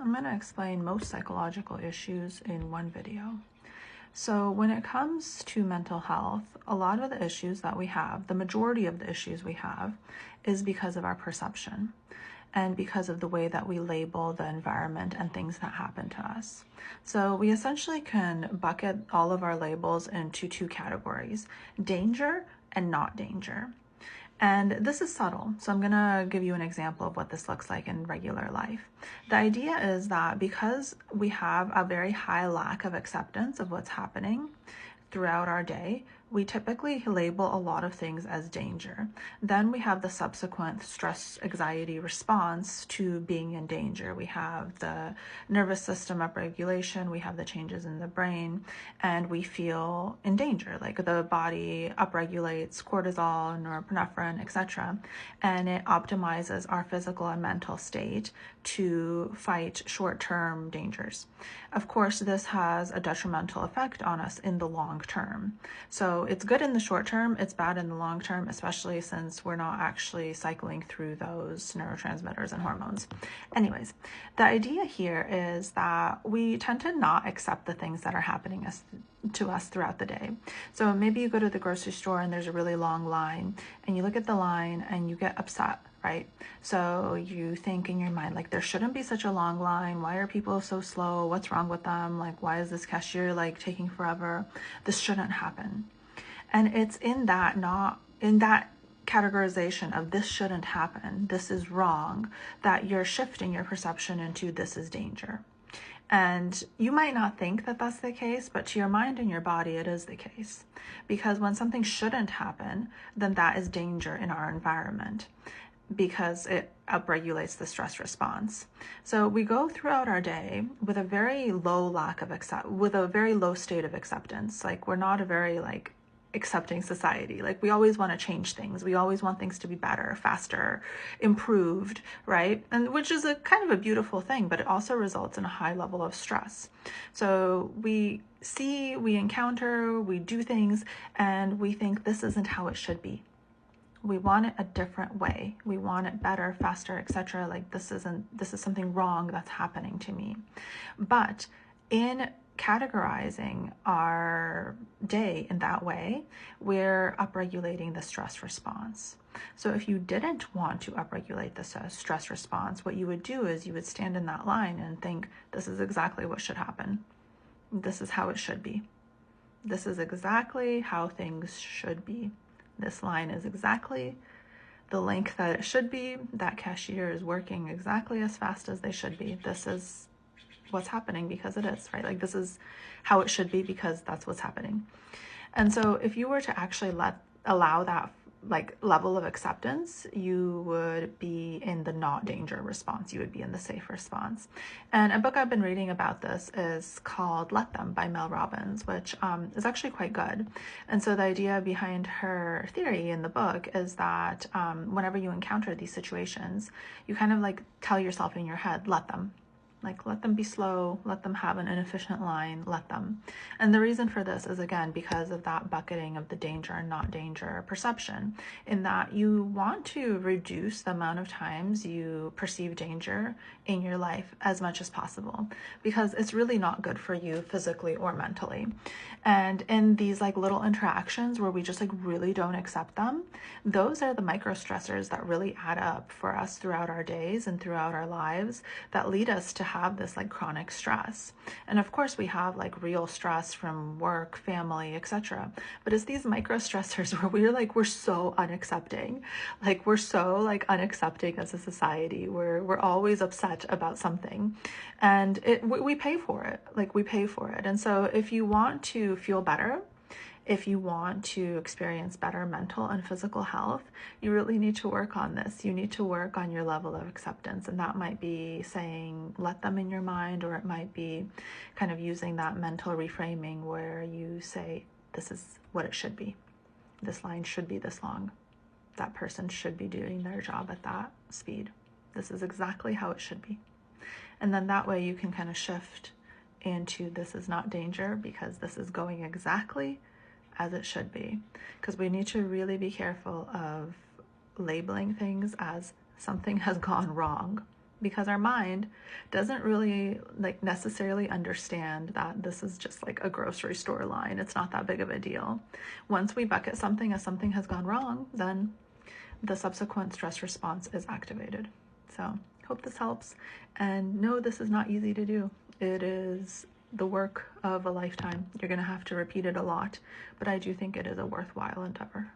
I'm going to explain most psychological issues in one video. So when it comes to mental health, a lot of the issues that we have, the majority of the issues we have, is because of our perception and because of the way that we label the environment and things that happen to us. So we essentially can bucket all of our labels into two categories: danger and not danger. And this is subtle, so I'm gonna give you an example of what this looks like in regular life. The idea is that because we have a very high lack of acceptance of what's happening throughout our day, we typically label a lot of things as danger. Then we have the subsequent stress anxiety response to being in danger. We have the nervous system upregulation, we have the changes in the brain, and we feel in danger. Like the body upregulates cortisol, norepinephrine, etc., and it optimizes our physical and mental state to fight short-term dangers. Of course, this has a detrimental effect on us in the long term. So it's good in the short term, it's bad in the long term, especially since we're not actually cycling through those neurotransmitters and hormones. Anyways, the idea here is that we tend to not accept the things that are happening to us throughout the day. So maybe you go to the grocery store and there's a really long line, and you look at the line and you get upset, right? So you think in your mind, like, there shouldn't be such a long line. Why are people so slow? What's wrong with them? Like, why is this cashier like taking forever? This shouldn't happen. And it's in that, not in that categorization of this shouldn't happen, this is wrong, that you're shifting your perception into this is danger. And you might not think that that's the case, but to your mind and your body, it is the case. Because when something shouldn't happen, then that is danger in our environment, because it upregulates the stress response. So we go throughout our day with a very low with a very low state of acceptance. Like, we're not a very accepting society. Like, we always want to change things. We always want things to be better, faster, improved, right? And which is a kind of a beautiful thing, but it also results in a high level of stress. So we encounter, we do things, and we think this isn't how it should be. We want it a different way. We want it better, faster, etc. Like, this is something wrong that's happening to me. But in categorizing our day in that way, we're upregulating the stress response. So if you didn't want to upregulate the stress response, what you would do is you would stand in that line and think, this is exactly what should happen. This is how it should be. This is exactly how things should be. This line is exactly the length that it should be. That cashier is working exactly as fast as they should be. This is what's happening because it is, right? Like, this is how it should be because that's what's happening. And so if you were to actually allow that level of acceptance, you would be in the not danger response. You would be in the safe response. And a book I've been reading about this is called Let Them by Mel Robbins, which is actually quite good. And so the idea behind her theory in the book is that whenever you encounter these situations, you kind of tell yourself in your head, let them. Let them be slow, let them have an inefficient line, let them. And the reason for this is, again, because of that bucketing of the danger and not danger perception, in that you want to reduce the amount of times you perceive danger in your life as much as possible, because it's really not good for you physically or mentally. And in these little interactions where we just really don't accept them, those are the micro stressors that really add up for us throughout our days and throughout our lives, that lead us to have this chronic stress. And of course we have real stress from work, family, etc. But it's these micro stressors where we're so unaccepting. We're so unaccepting as a society. We're always upset about something, and we pay for it. We pay for it. And so if you want to feel better, if you want to experience better mental and physical health, you really need to work on this. You need to work on your level of acceptance. And that might be saying, let them in your mind, or it might be kind of using that mental reframing where you say, this is what it should be. This line should be this long. That person should be doing their job at that speed. This is exactly how it should be. And then that way you can kind of shift into this is not danger, because this is going exactly as it should be. Because we need to really be careful of labeling things as something has gone wrong. because our mind doesn't really like necessarily understand that this is just like a grocery store line. It's not that big of a deal. Once we bucket something as something has gone wrong, then the subsequent stress response is activated. So hope this helps, and no, this is not easy to do. It is the work of a lifetime. You're going to have to repeat it a lot, but I do think it is a worthwhile endeavor.